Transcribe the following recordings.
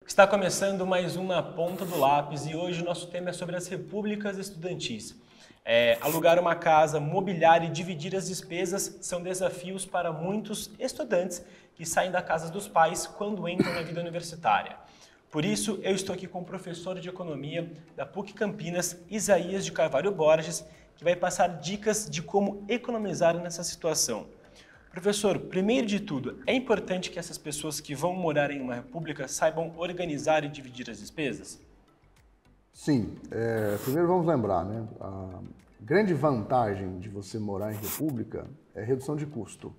Está começando mais um Na Ponta do Lápis e hoje o nosso tema é sobre as repúblicas estudantis. Alugar uma casa, mobiliar e dividir as despesas são desafios para muitos estudantes que saem da casa dos pais quando entram na vida universitária. Por isso, eu estou aqui com o professor de Economia da PUC Campinas, Isaías de Carvalho Borges, que vai passar dicas de como economizar nessa situação. Professor, primeiro de tudo, é importante que essas pessoas que vão morar em uma república saibam organizar e dividir as despesas? Sim, primeiro vamos lembrar, né? A grande vantagem de você morar em república é redução de custo.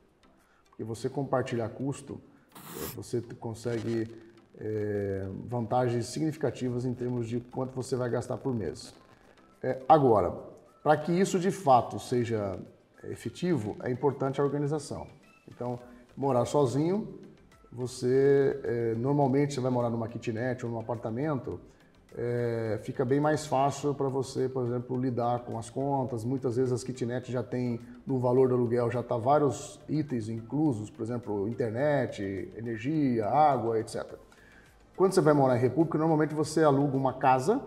Porque você compartilhar custo, você consegue vantagens significativas em termos de quanto você vai gastar por mês. Agora, para que isso de fato seja efetivo, é importante a organização. Então, morar sozinho, normalmente você vai morar numa kitnet ou num apartamento, fica bem mais fácil para você, por exemplo, lidar com as contas. Muitas vezes as kitnets já têm, no valor do aluguel, já está vários itens inclusos, por exemplo, internet, energia, água, etc. Quando você vai morar em república, normalmente você aluga uma casa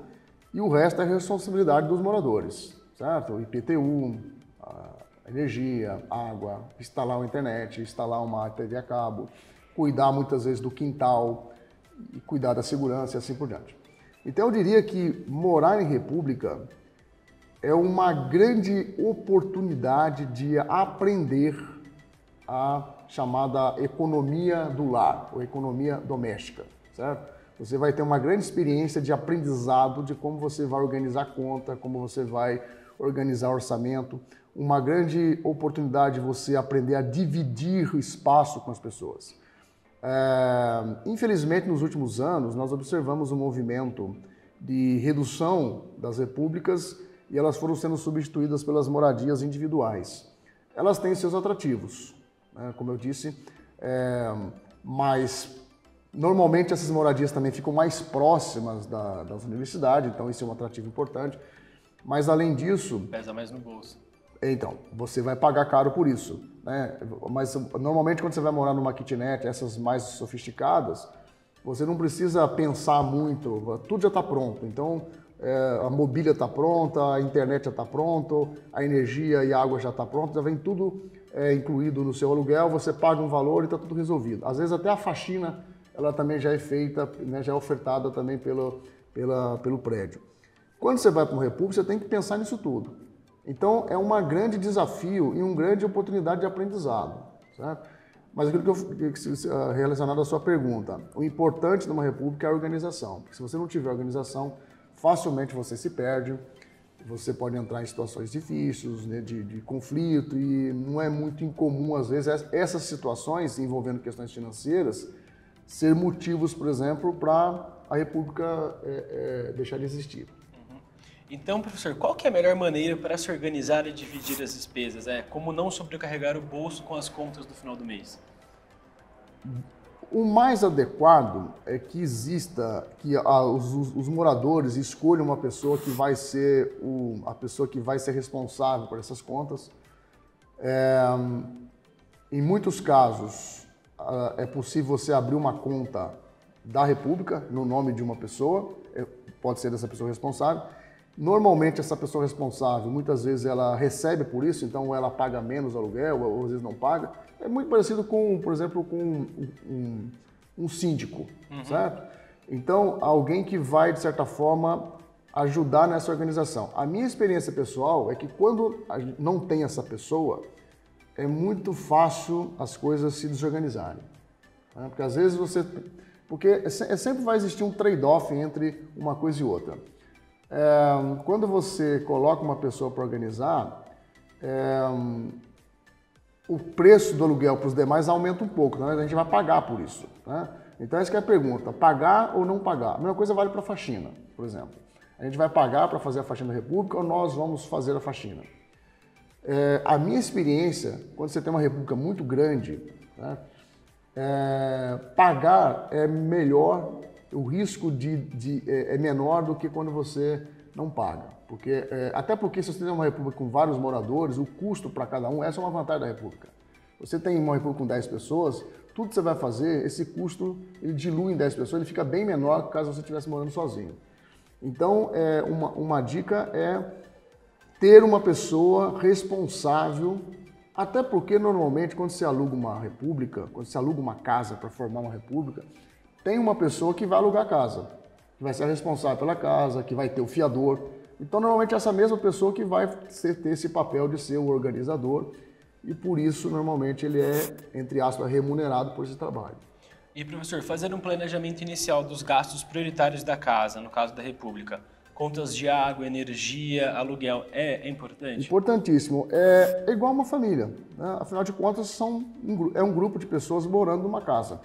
e o resto é responsabilidade dos moradores, certo? IPTU, energia, água, instalar uma internet, instalar uma TV a cabo, cuidar muitas vezes do quintal, e cuidar da segurança e assim por diante. Então eu diria que morar em república é uma grande oportunidade de aprender a chamada economia do lar, ou economia doméstica, certo? Você vai ter uma grande experiência de aprendizado de como você vai organizar conta, como você vai organizar orçamento, uma grande oportunidade de você aprender a dividir o espaço com as pessoas. Infelizmente, nos últimos anos, nós observamos um movimento de redução das repúblicas e elas foram sendo substituídas pelas moradias individuais. Elas têm seus atrativos, né, como eu disse, mas normalmente essas moradias também ficam mais próximas das universidades, então isso é um atrativo importante. Mas além disso... Pesa mais no bolso. Então, você vai pagar caro por isso, né? Mas normalmente quando você vai morar numa kitnet, essas mais sofisticadas, você não precisa pensar muito, tudo já está pronto. Então, a mobília está pronta, a internet já está pronta, a energia e a água já está pronta, já vem tudo incluído no seu aluguel, você paga um valor e está tudo resolvido. Às vezes até a faxina, ela também já é feita, né, já é ofertada também pelo prédio. Quando você vai para uma república, você tem que pensar nisso tudo. Então, é um grande desafio e uma grande oportunidade de aprendizado, certo? Mas aquilo relacionado à sua pergunta, o importante numa república é a organização. Porque se você não tiver organização, facilmente você se perde, você pode entrar em situações difíceis, né, de conflito, e não é muito incomum, às vezes, essas situações envolvendo questões financeiras ser motivos, por exemplo, para a república deixar de existir. Então, professor, qual que é a melhor maneira para se organizar e dividir as despesas? Como não sobrecarregar o bolso com as contas do final do mês? O mais adequado é que os moradores escolham uma pessoa que vai ser a pessoa que vai ser responsável por essas contas. Em muitos casos, é possível você abrir uma conta da República no nome de uma pessoa, pode ser dessa pessoa responsável. Normalmente, essa pessoa responsável, muitas vezes ela recebe por isso, então ela paga menos aluguel, ou às vezes não paga. É muito parecido com, por exemplo, com um síndico, certo? Então, alguém que vai, de certa forma, ajudar nessa organização. A minha experiência pessoal é que quando não tem essa pessoa, é muito fácil as coisas se desorganizarem, né? Porque às vezes porque sempre vai existir um trade-off entre uma coisa e outra. Quando você coloca uma pessoa para organizar, o preço do aluguel para os demais aumenta um pouco, né? A gente vai pagar por isso, né? Então essa que é a pergunta, pagar ou não pagar? A mesma coisa vale para a faxina, por exemplo. A gente vai pagar para fazer a faxina da República ou nós vamos fazer a faxina? A minha experiência, quando você tem uma república muito grande, né, pagar é melhor, o risco é menor do que quando você não paga. Até porque se você tem uma república com vários moradores, o custo para cada um, essa é uma vantagem da república. Você tem uma república com 10 pessoas, tudo que você vai fazer, esse custo ele dilui em 10 pessoas, ele fica bem menor caso você estivesse morando sozinho. Então, uma dica é ter uma pessoa responsável, até porque normalmente quando você aluga uma república, quando você aluga uma casa para formar uma república, tem uma pessoa que vai alugar a casa, que vai ser responsável pela casa, que vai ter o fiador. Então, normalmente essa mesma pessoa que vai ter esse papel de ser o organizador e por isso, normalmente, ele é, entre aspas, remunerado por esse trabalho. E, professor, fazer um planejamento inicial dos gastos prioritários da casa, no caso da república, contas de água, energia, aluguel, é importante? Importantíssimo. É igual uma família, né? Afinal de contas, é um grupo de pessoas morando numa casa.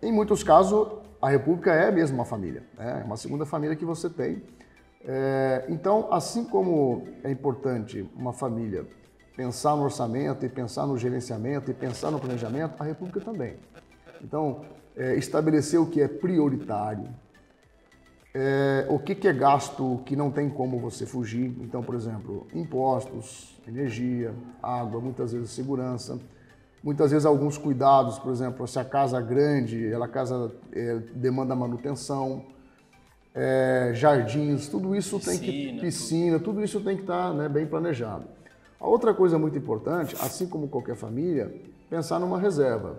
Em muitos casos, a república é mesmo uma família, né? É uma segunda família que você tem. Então, assim como é importante uma família pensar no orçamento e pensar no gerenciamento e pensar no planejamento, a república também. Então, estabelecer o que é prioritário, o que é gasto que não tem como você fugir. Então, por exemplo, impostos, energia, água, muitas vezes segurança, muitas vezes alguns cuidados, por exemplo, se a casa é grande, demanda manutenção, jardins, tudo isso piscina, tudo isso tem que estar, né, bem planejado. A outra coisa muito importante, assim como qualquer família, pensar numa reserva,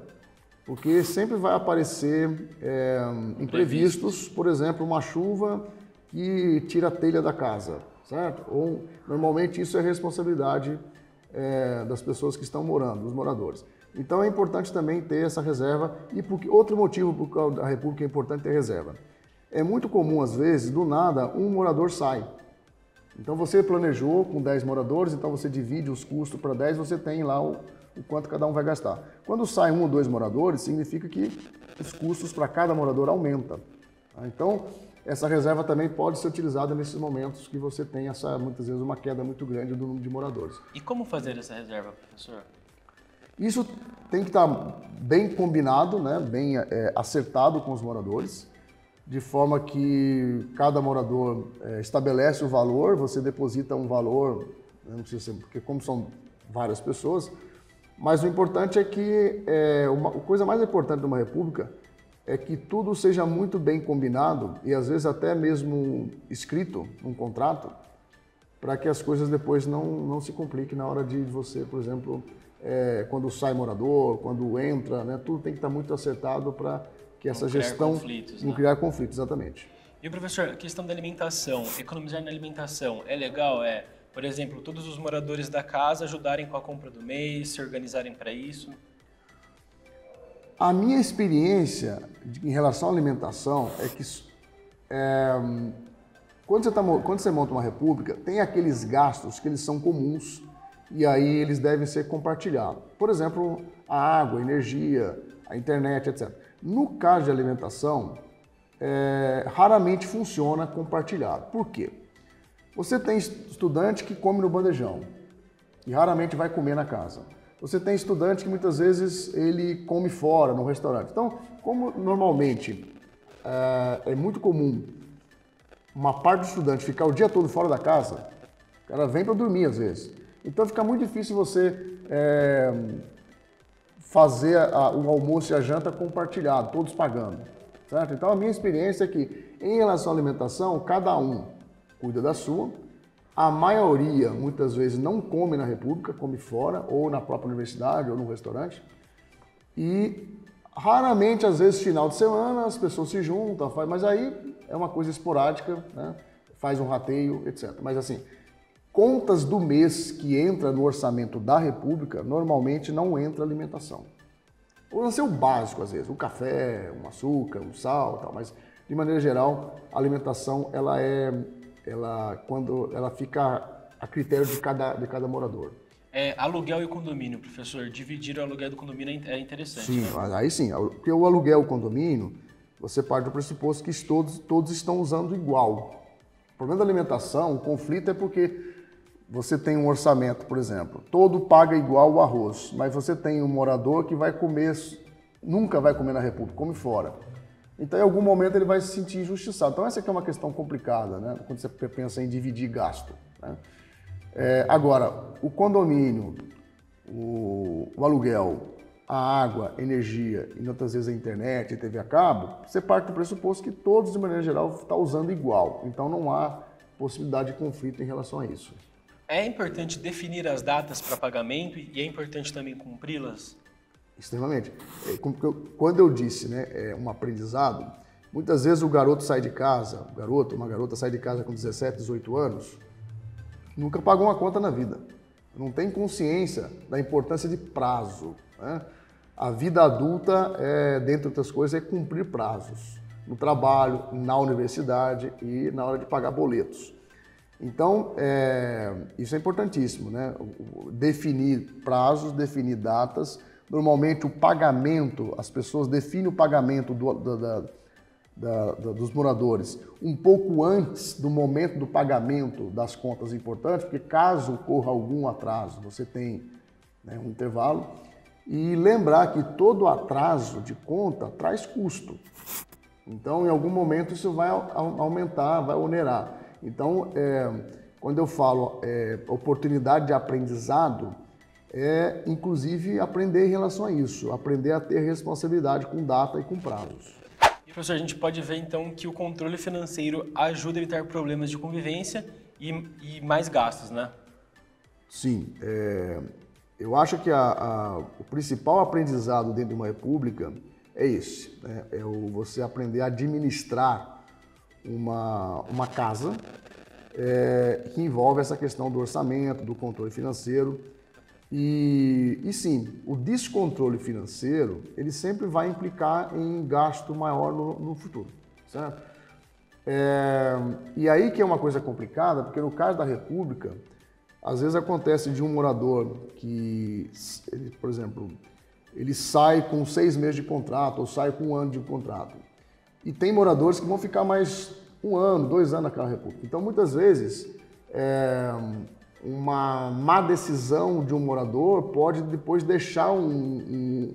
porque sempre vai aparecer imprevistos, por exemplo, uma chuva que tira a telha da casa, certo? Ou normalmente isso é responsabilidade das pessoas que estão morando, dos moradores. Então é importante também ter essa reserva e outro motivo por qual a república é importante ter reserva. É muito comum, às vezes, do nada, um morador sai. Então você planejou com 10 moradores, então você divide os custos para 10, você tem lá o quanto cada um vai gastar. Quando sai 1 ou 2 moradores, significa que os custos para cada morador aumentam. Então, essa reserva também pode ser utilizada nesses momentos que você tem muitas vezes uma queda muito grande do número de moradores. E como fazer essa reserva, professor? Isso tem que estar bem combinado, né? Bem acertado com os moradores, de forma que cada morador estabelece o valor, você deposita um valor, não precisa ser, porque como são várias pessoas, mas o importante é que a coisa mais importante de uma república é que tudo seja muito bem combinado e às vezes até mesmo escrito num contrato, para que as coisas depois não se compliquem na hora de você, por exemplo, quando sai morador, quando entra, né, tudo tem que estar muito acertado para que essa gestão não criar conflitos, exatamente. E, professor, a questão da alimentação, economizar na alimentação é legal? Por exemplo, todos os moradores da casa ajudarem com a compra do mês, se organizarem para isso? A minha experiência em relação à alimentação é que quando você monta uma república, tem aqueles gastos que eles são comuns e aí eles devem ser compartilhados. Por exemplo, a água, a energia, a internet, etc. No caso de alimentação, raramente funciona compartilhado. Por quê? Você tem estudante que come no bandejão e raramente vai comer na casa. Você tem estudante que muitas vezes ele come fora, no restaurante. Então, como normalmente é muito comum uma parte do estudante ficar o dia todo fora da casa, o cara vem para dormir às vezes. Então fica muito difícil você fazer o almoço e a janta compartilhado, todos pagando, certo? Então a minha experiência é que em relação à alimentação, cada um cuida da sua. A maioria, muitas vezes, não come na república, come fora, ou na própria universidade, ou no restaurante. E raramente, às vezes, final de semana, as pessoas se juntam, mas aí é uma coisa esporádica, né? Faz um rateio, etc. Mas assim, contas do mês que entra no orçamento da república, normalmente não entra alimentação. Ou não ser o básico, às vezes, o café, um açúcar, um sal, tal, mas de maneira geral, a alimentação, quando ela fica a critério de cada morador. Aluguel e condomínio, professor. Dividir o aluguel do condomínio é interessante. Sim, né? Aí sim. Porque o aluguel e o condomínio, você parte do pressuposto que todos estão usando igual. O problema da alimentação, o conflito é porque você tem um orçamento, por exemplo, todo paga igual o arroz, mas você tem um morador que nunca vai comer na república, come fora. Então, em algum momento, ele vai se sentir injustiçado. Então, essa aqui é uma questão complicada, né? Quando você pensa em dividir gasto, né? Agora, o condomínio, o aluguel, a água, energia e muitas vezes a internet e TV a cabo, você parte do pressuposto que todos, de maneira geral, estão usando igual. Então não há possibilidade de conflito em relação a isso. É importante definir as datas para pagamento e é importante também cumpri-las? Extremamente. Quando eu disse, né, um aprendizado, muitas vezes o garoto sai de casa, uma garota sai de casa com 17, 18 anos, nunca pagou uma conta na vida. Não tem consciência da importância de prazo, né? A vida adulta, dentre outras coisas, é cumprir prazos. No trabalho, na universidade e na hora de pagar boletos. Então, isso é importantíssimo, né? Definir prazos, definir datas. Normalmente, o pagamento, as pessoas definem o pagamento dos moradores um pouco antes do momento do pagamento das contas importantes, porque caso ocorra algum atraso, você tem, né, um intervalo. E lembrar que todo atraso de conta traz custo. Então, em algum momento, isso vai aumentar, vai onerar. Então, quando eu falo oportunidade de aprendizado, inclusive aprender em relação a isso, aprender a ter responsabilidade com data e com prazos. E, professor, a gente pode ver então que o controle financeiro ajuda a evitar problemas de convivência e mais gastos, né? Sim. Eu acho que o principal aprendizado dentro de uma república é esse, né? Você aprender a administrar uma casa que envolve essa questão do orçamento, do controle financeiro. E sim, o descontrole financeiro, ele sempre vai implicar em gasto maior no futuro, certo? E aí que é uma coisa complicada, porque no caso da república, às vezes acontece de um morador que, por exemplo, ele sai com 6 meses de contrato ou sai com 1 ano de contrato. E tem moradores que vão ficar mais 1 ano, 2 anos naquela república. Então, muitas vezes, uma má decisão de um morador pode depois deixar um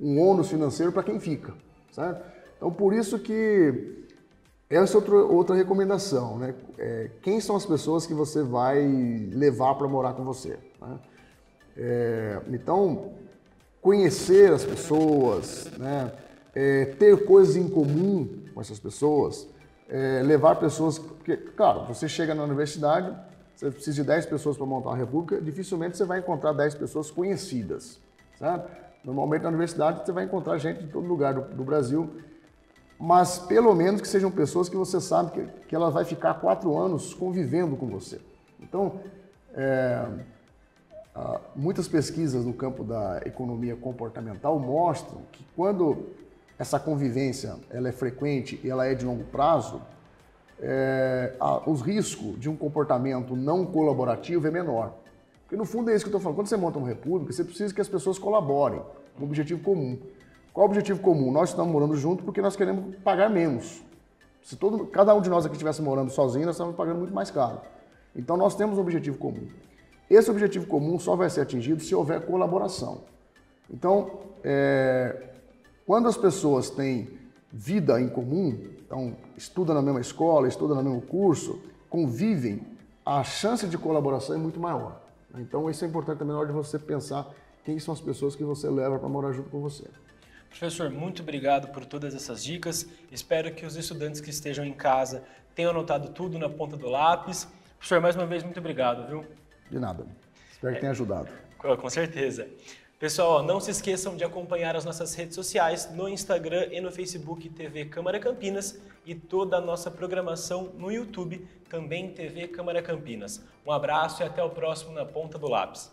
ônus financeiro para quem fica, certo? Então, por isso que essa é outra recomendação, né? Quem são as pessoas que você vai levar para morar com você, né? Então, conhecer as pessoas, né? Ter coisas em comum com essas pessoas, levar pessoas... Porque, claro, você chega na universidade, você precisa de 10 pessoas para montar uma república, dificilmente você vai encontrar 10 pessoas conhecidas, certo? Normalmente na universidade você vai encontrar gente de todo lugar do Brasil, mas pelo menos que sejam pessoas que você sabe que ela vai ficar 4 anos convivendo com você. Então, muitas pesquisas no campo da economia comportamental mostram que quando essa convivência ela é frequente e ela é de longo prazo, os riscos de um comportamento não colaborativo é menor. Porque no fundo é isso que eu estou falando. Quando você monta uma república, você precisa que as pessoas colaborem no objetivo comum. Qual é o objetivo comum? Nós estamos morando juntos porque nós queremos pagar menos. Se cada um de nós aqui estivesse morando sozinho, nós estamos pagando muito mais caro. Então nós temos um objetivo comum. Esse objetivo comum só vai ser atingido se houver colaboração. Então, quando as pessoas têm vida em comum, então estudam na mesma escola, estudam no mesmo curso, convivem, a chance de colaboração é muito maior. Então isso é importante também na hora de você pensar quem são as pessoas que você leva para morar junto com você. Professor, muito obrigado por todas essas dicas. Espero que os estudantes que estejam em casa tenham anotado tudo na ponta do lápis. Professor, mais uma vez, muito obrigado, viu? De nada. Espero que tenha ajudado. Com certeza. Pessoal, não se esqueçam de acompanhar as nossas redes sociais no Instagram e no Facebook TV Câmara Campinas e toda a nossa programação no YouTube, também TV Câmara Campinas. Um abraço e até o próximo Na Ponta do Lápis.